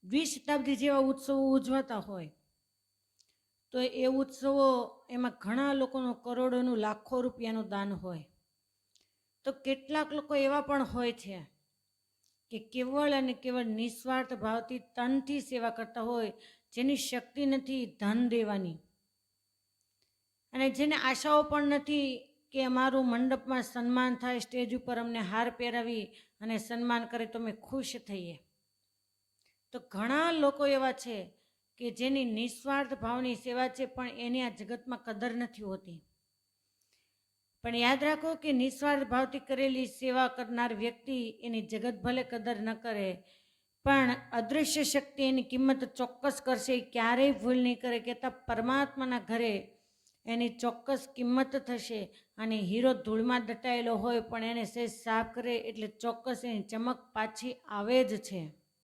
દ્વિશતાબ્દી જેવા ઉત્સવો ઉજવાતા હોય તો એ ઉત્સવો એમાં ઘણા લોકોનું કરોડોનું લાખો રૂપિયાનું દાન હોય, તો કેટલાક લોકો એવા પણ હોય છે કે કેવળ અને કેવળ નિસ્વાર્થ ભાવથી તનથી સેવા કરતા હોય, જેની શક્તિ નથી ધન દેવાની અને જેને આશાઓ પણ નથી કે અમારું મંડપમાં સન્માન થાય, સ્ટેજ ઉપર અમને હાર પહેરાવી અને સન્માન કરે તો અમે ખુશ થઈએ. તો ઘણા લોકો એવા છે કે જેની નિસ્વાર્થ ભાવની સેવા છે પણ એની આ જગતમાં કદર નથી હોતી. પણ યાદ રાખો કે નિસ્વાર્થ ભાવથી કરેલી સેવા કરનાર વ્યક્તિ એની જગત ભલે કદર ન કરે પણ અદૃશ્ય શક્તિ એની કિંમત ચોક્કસ કરશે, ક્યારેય ભૂલ નહીં કરે. કહેતા પરમાત્માના ઘરે એની ચોક્કસ કિંમત થશે અને હીરો ધૂળમાં દટાયેલો હોય પણ એને સહેજ સાફ કરે એટલે ચોક્કસ એની ચમક પાછી આવે જ છે.